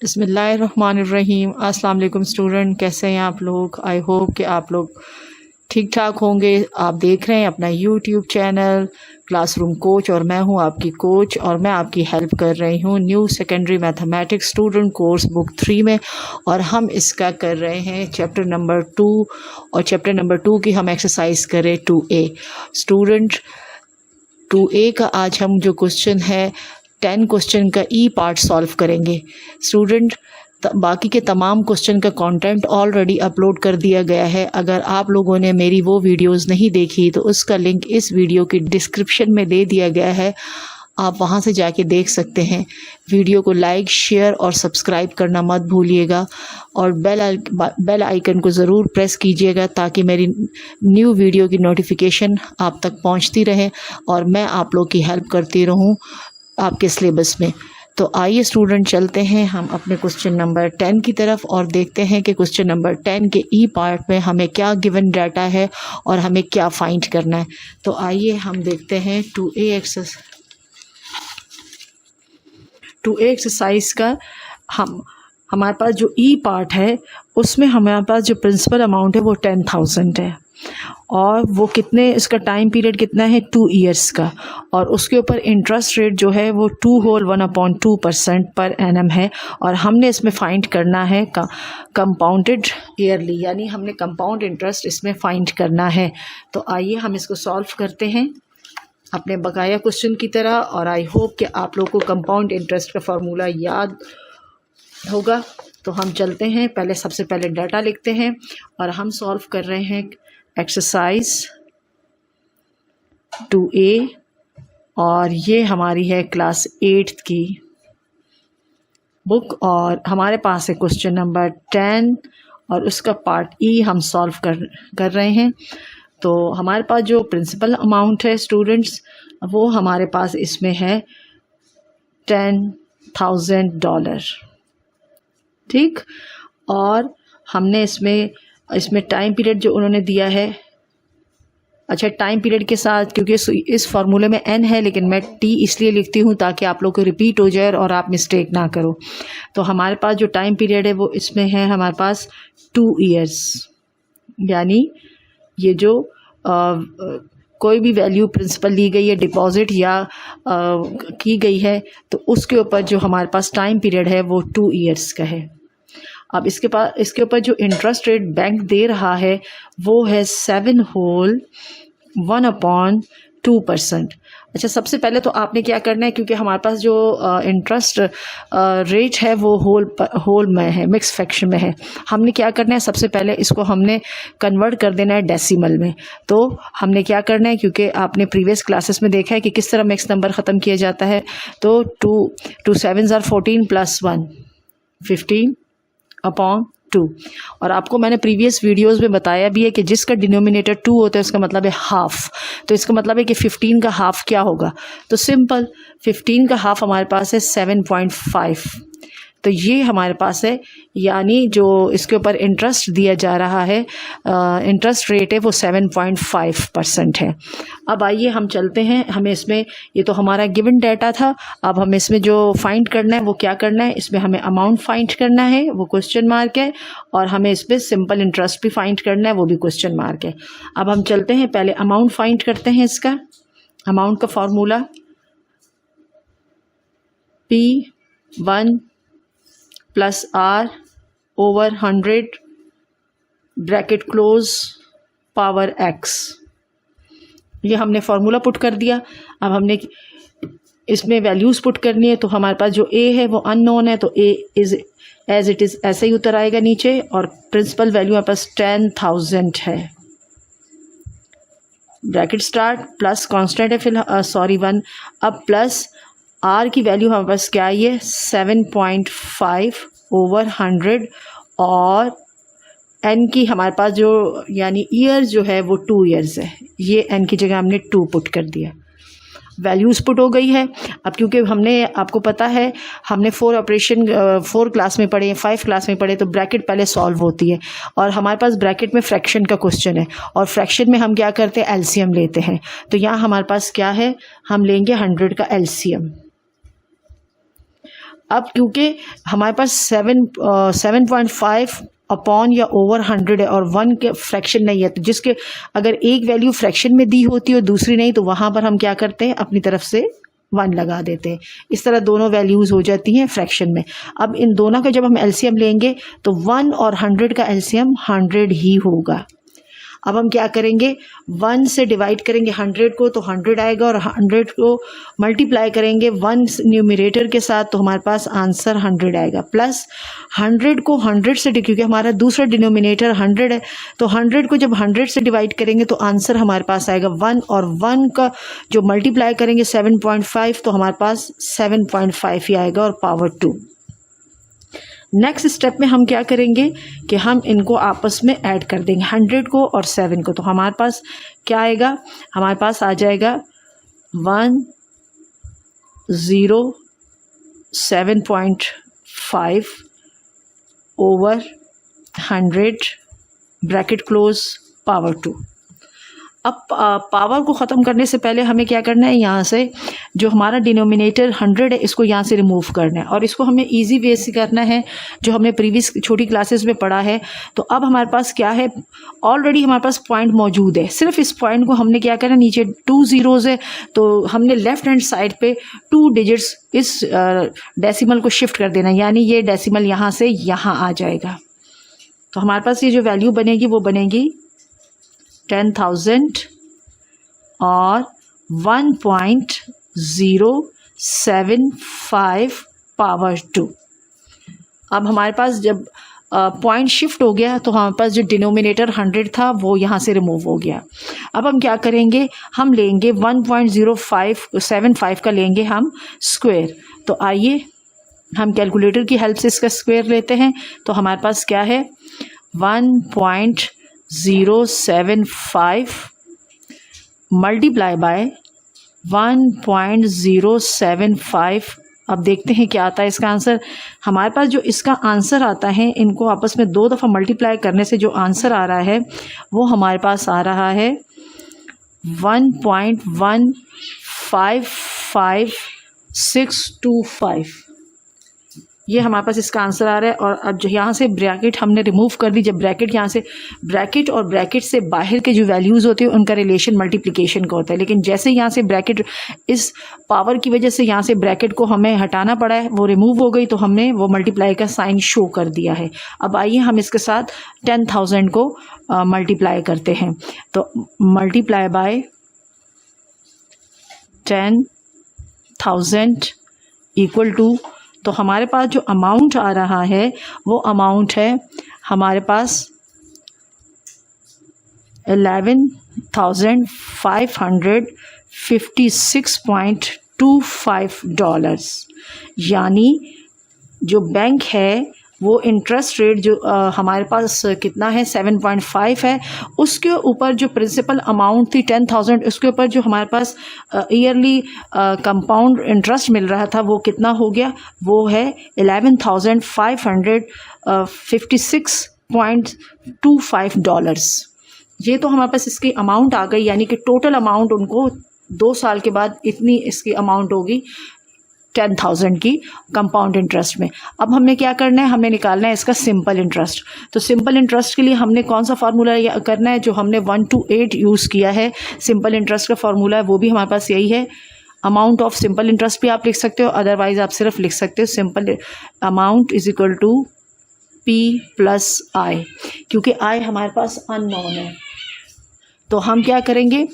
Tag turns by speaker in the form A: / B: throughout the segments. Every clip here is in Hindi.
A: बिस्मिल्लाहिर्रहमानिर्रहीम। अस्सलाम वालेकुम स्टूडेंट, कैसे हैं आप लोग? आई होप कि आप लोग ठीक ठाक होंगे। आप देख रहे हैं अपना यूट्यूब चैनल क्लासरूम कोच और मैं हूं आपकी कोच और मैं आपकी हेल्प कर रही हूं new secondary mathematics student course book 3 में। और हम इसका कर रहे हैं चैप्टर नंबर 2 और चैप्टर नंबर 2 की हम एक्सरसाइज करें 2A। स्टूडेंट 2A का आज हम जो क्वेश्चन है 10 क्वेश्चन का ई पार्ट सॉल्व करेंगे। स्टूडेंट बाकी के तमाम क्वेश्चन का कंटेंट ऑलरेडी अपलोड कर दिया गया है। अगर आप लोगों ने मेरी वो वीडियोस नहीं देखी तो उसका लिंक इस वीडियो की डिस्क्रिप्शन में दे दिया गया है, आप वहां से जाके देख सकते हैं। वीडियो को लाइक, शेयर और सब्सक्राइब करना मत भूलिएगा और बेल आइकन को ज़रूर प्रेस कीजिएगा ताकि मेरी न्यू वीडियो की नोटिफिकेशन आप तक पहुंचती रहे और मैं आप लोग की हेल्प करती रहूं आपके सिलेबस में। तो आइए स्टूडेंट चलते हैं हम अपने क्वेश्चन नंबर 10 की तरफ और देखते हैं कि क्वेश्चन नंबर 10 के ई पार्ट में हमें क्या गिवन डाटा है और हमें क्या फाइंड करना है। तो आइए हम देखते हैं 2A एक्सरसाइज का हमारे पास जो ई पार्ट है उसमें हमारे पास जो प्रिंसिपल अमाउंट है वो 10,000 है और वो कितने, इसका टाइम पीरियड कितना है 2 ईयर्स का और उसके ऊपर इंटरेस्ट रेट जो है वो 2 होल 1/2% पर एनम है और हमने इसमें फाइंड करना है कंपाउंडेड ईयरली, यानी हमने कंपाउंड इंटरेस्ट इसमें फाइंड करना है। तो आइए हम इसको सॉल्व करते हैं अपने बकाया क्वेश्चन की तरह और आई होप कि आप लोग को कंपाउंड इंटरेस्ट का फार्मूला याद होगा। तो हम चलते हैं, सबसे पहले डाटा लिखते हैं और हम सॉल्व कर रहे हैं एक्सरसाइज 2A और ये हमारी है क्लास 8th की बुक और हमारे पास है क्वेश्चन नंबर 10 और उसका पार्ट ई हम सॉल्व कर रहे हैं। तो हमारे पास जो प्रिंसिपल अमाउंट है स्टूडेंट्स वो हमारे पास इसमें है $10,000, ठीक। और हमने इसमें टाइम पीरियड जो उन्होंने दिया है, अच्छा टाइम पीरियड के साथ, क्योंकि इस फार्मूले में n है लेकिन मैं t इसलिए लिखती हूँ ताकि आप लोग को रिपीट हो जाए और आप मिस्टेक ना करो। तो हमारे पास जो टाइम पीरियड है वो इसमें है हमारे पास 2 ईयर्स, यानी ये जो कोई भी वैल्यू प्रिंसिपल ली गई है डिपॉजिट या की गई है तो उसके ऊपर जो हमारे पास टाइम पीरियड है वो 2 ईयर्स का है। अब इसके ऊपर जो इंटरेस्ट रेट बैंक दे रहा है वो है 7 होल 1/2%। अच्छा, सबसे पहले तो आपने क्या करना है, क्योंकि हमारे पास जो इंटरेस्ट रेट है वो होल में है, मिक्स फ्रैक्शन में है। हमने क्या करना है, सबसे पहले इसको हमने कन्वर्ट कर देना है डेसिमल में। तो हमने क्या करना है, क्योंकि आपने प्रीवियस क्लासेस में देखा है कि किस तरह मिक्स नंबर ख़त्म किया जाता है। तो 2 7s are 14 + 1 15/2 और आपको मैंने प्रीवियस वीडियोस में बताया भी है कि जिसका डिनोमिनेटर 2 होता है उसका मतलब है हाफ। तो इसका मतलब है कि 15 का हाफ क्या होगा, तो सिंपल 15 का हाफ हमारे पास है 7.5। तो ये हमारे पास है, यानी जो इसके ऊपर इंटरेस्ट दिया जा रहा है, इंटरेस्ट रेट है वो 7.5% है। अब आइए हम चलते हैं, हमें इसमें, ये तो हमारा गिवन डाटा था, अब हमें इसमें जो फाइंड करना है वो क्या करना है, इसमें हमें अमाउंट फाइंड करना है, वो क्वेश्चन मार्क है, और हमें इसमें सिंपल इंटरेस्ट भी फाइंड करना है, वो भी क्वेश्चन मार्क है। अब हम चलते हैं, पहले अमाउंट फाइंड करते हैं। इसका अमाउंट का formula P1 + R/100 bracket close power x। ये हमने फार्मूला पुट कर दिया। अब हमने इसमें वैल्यूज़ पुट करनी है, तो हमारे पास जो a है वो अननोन है, तो a is as it is ऐसे ही उतर आएगा नीचे, और प्रिंसिपल वैल्यू हमारे पास 10,000 है। ब्रैकेट स्टार्ट प्लस कांस्टेंट है 1। अब प्लस r की वैल्यू हमारे पास क्या आई है 7.5/100 और n की हमारे पास जो, यानी ईयर जो है वो 2 ईयर्स है। ये n की जगह हमने 2 पुट कर दिया, वैल्यूज़ पुट हो गई है। अब क्योंकि हमने, आपको पता है हमने 4 क्लास में पढ़े, 5 क्लास में पढ़े, तो ब्रैकेट पहले सॉल्व होती है और हमारे पास ब्रैकेट में फ्रैक्शन का क्वेश्चन है और फ्रैक्शन में हम क्या करते हैं, एलसीएम लेते हैं। तो यहाँ हमारे पास क्या है, हम लेंगे 100 का एलसीएम। अब क्योंकि हमारे पास 7.5 अपॉन या ओवर 100 है और 1 के फ्रैक्शन नहीं है, तो जिसके अगर एक वैल्यू फ्रैक्शन में दी होती है और दूसरी नहीं, तो वहाँ पर हम क्या करते हैं, अपनी तरफ से 1 लगा देते हैं। इस तरह दोनों वैल्यूज़ हो जाती हैं फ्रैक्शन में। अब इन दोनों का जब हम एलसीएम लेंगे तो 1 और 100 का एलसीएम 100 ही होगा। अब हम क्या करेंगे, 1 से डिवाइड करेंगे 100 को तो 100 आएगा, और 100 को मल्टीप्लाई करेंगे 1 न्यूमरेटर के साथ तो हमारे पास आंसर 100 आएगा। प्लस 100 को 100 से, क्योंकि हमारा दूसरा डिनोमिनेटर 100 है, तो 100 को जब 100 से डिवाइड करेंगे तो आंसर हमारे पास आएगा 1, और 1 का जो मल्टीप्लाई करेंगे 7.5 तो हमारे पास 7.5 ही आएगा और पावर 2। नेक्स्ट स्टेप में हम क्या करेंगे कि हम इनको आपस में ऐड कर देंगे, 100 को और 7 को, तो हमारे पास क्या आएगा, हमारे पास आ जाएगा 107.5 ओवर 100 ब्रैकेट क्लोज पावर 2। अब पावर को ख़त्म करने से पहले हमें क्या करना है, यहाँ से जो हमारा डिनोमिनेटर 100 है इसको यहाँ से रिमूव करना है, और इसको हमें इजी वे से करना है जो हमने प्रीवियस छोटी क्लासेस में पढ़ा है। तो अब हमारे पास क्या है, ऑलरेडी हमारे पास पॉइंट मौजूद है, सिर्फ इस पॉइंट को हमने क्या करना है, नीचे 2 ज़ीरोज़ है तो हमने लेफ़्ट हैंड साइड पे 2 डिजिट्स इस डेसिमल को शिफ्ट कर देना, यानी ये डेसिमल यहाँ से यहाँ आ जाएगा। तो हमारे पास ये जो वैल्यू बनेगी वो बनेगी 10,000 और 1.075 पावर 2। अब हमारे पास जब पॉइंट शिफ्ट हो गया तो हमारे पास जो डिनोमिनेटर 100 था वो यहाँ से रिमूव हो गया। अब हम क्या करेंगे, हम लेंगे 1.0575 का लेंगे हम स्क्वायर। तो आइए हम कैलकुलेटर की हेल्प से इसका स्क्वायर लेते हैं। तो हमारे पास क्या है, 1.075 मल्टीप्लाई बाय 1.075। अब देखते हैं क्या आता है इसका आंसर। हमारे पास जो इसका आंसर आता है, इनको आपस में 2 दफ़ा मल्टीप्लाई करने से जो आंसर आ रहा है वो हमारे पास आ रहा है 1.1552625। ये हमारे पास इसका आंसर आ रहा है। और अब जो यहाँ से ब्रैकेट हमने रिमूव कर दी, जब ब्रैकेट यहाँ से, ब्रैकेट और ब्रैकेट से बाहर के जो वैल्यूज़ होते हैं उनका रिलेशन मल्टीप्लिकेशन का होता है, लेकिन जैसे यहाँ से ब्रैकेट, इस पावर की वजह से यहाँ से ब्रैकेट को हमें हटाना पड़ा है, वो रिमूव हो गई तो हमने वो मल्टीप्लाई का साइन शो कर दिया है। अब आइए हम इसके साथ 10,000 को मल्टीप्लाई करते हैं। तो मल्टीप्लाई बाय 10,000 इक्वल टू, तो हमारे पास जो अमाउंट आ रहा है वो अमाउंट है हमारे पास 11,556.25 डॉलर्स। यानी जो बैंक है वो इंटरेस्ट रेट जो हमारे पास कितना है 7.5 है, उसके ऊपर जो प्रिंसिपल अमाउंट थी 10,000, उसके ऊपर जो हमारे पास ईयरली कंपाउंड इंटरेस्ट मिल रहा था वो कितना हो गया, वो है 11,556.25 डॉलर्स। ये तो हमारे पास इसकी अमाउंट आ गई, यानी कि टोटल अमाउंट उनको 2 साल के बाद इतनी इसकी अमाउंट होगी 10,000 की कंपाउंड इंटरेस्ट में। अब हमें क्या करना है, हमें निकालना है इसका सिंपल इंटरेस्ट। तो सिंपल इंटरेस्ट के लिए हमने कौन सा फार्मूला करना है, जो हमने 1 to 8 यूज़ किया है सिंपल इंटरेस्ट का फार्मूला है, वो भी हमारे पास यही है। अमाउंट ऑफ सिंपल इंटरेस्ट भी आप लिख सकते हो, अदरवाइज आप सिर्फ लिख सकते हो simple amount is equal to P plus I, क्योंकि I हमारे पास अननोन है। तो हम क्या करेंगे,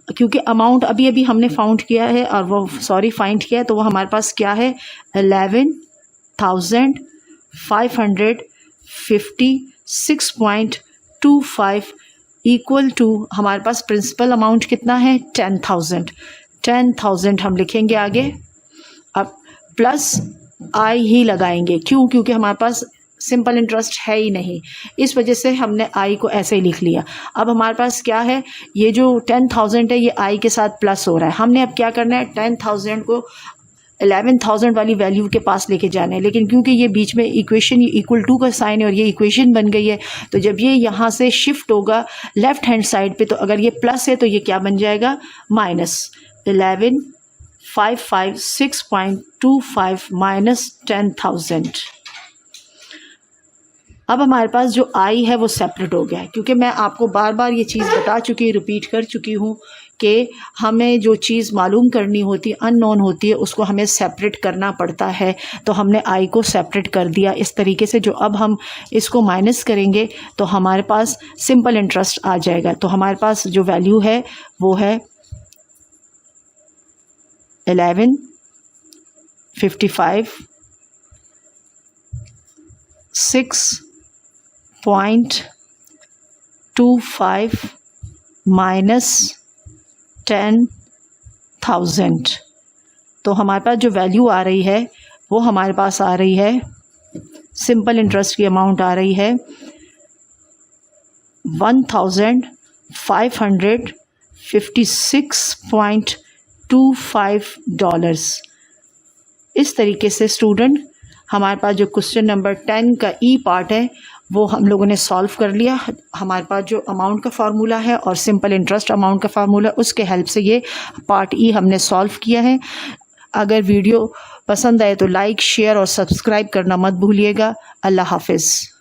A: क्योंकि अमाउंट अभी अभी हमने फाउंड किया है और वो फाइंड किया है, तो वो हमारे पास क्या है 11,556.25 इक्वल टू हमारे पास प्रिंसिपल अमाउंट कितना है 10,000 हम लिखेंगे आगे। अब प्लस I ही लगाएंगे, क्योंकि हमारे पास सिंपल इंटरेस्ट है ही नहीं, इस वजह से हमने I को ऐसे ही लिख लिया। अब हमारे पास क्या है, ये जो 10,000 है ये I के साथ प्लस हो रहा है। हमने अब क्या करना है, 10,000 को 11,000 वाली वैल्यू के पास लेके जाना है, लेकिन क्योंकि ये बीच में इक्वेशन इक्वल टू का साइन है और ये इक्वेशन बन गई है, तो जब ये यहाँ से शिफ्ट होगा लेफ्ट हैंड साइड पे, तो अगर ये प्लस है तो ये क्या बन जाएगा माइनस। 11,556.25 556.25 माइनस 10,000। अब हमारे पास जो आई है वो सेपरेट हो गया है, क्योंकि मैं आपको बार बार ये चीज़ बता चुकी, रिपीट कर चुकी हूँ कि हमें जो चीज़ मालूम करनी होती है, अननोन होती है, उसको हमें सेपरेट करना पड़ता है। तो हमने आई को सेपरेट कर दिया इस तरीके से। जो अब हम इसको माइनस करेंगे तो हमारे पास सिंपल इंटरेस्ट आ जाएगा। तो हमारे पास जो वैल्यू है वो है 1155 6.25 माइनस 10,000। तो हमारे पास जो वैल्यू आ रही है वो हमारे पास आ रही है, सिंपल इंटरेस्ट की अमाउंट आ रही है $1,556.25। इस तरीके से स्टूडेंट हमारे पास जो क्वेश्चन नंबर 10 का ई पार्ट है वो हम लोगों ने सॉल्व कर लिया। हमारे पास जो अमाउंट का फार्मूला है और सिंपल इंटरेस्ट अमाउंट का फार्मूला, उसके हेल्प से ये पार्ट ई हमने सॉल्व किया है। अगर वीडियो पसंद आए तो लाइक, शेयर और सब्सक्राइब करना मत भूलिएगा। अल्लाह हाफिज़।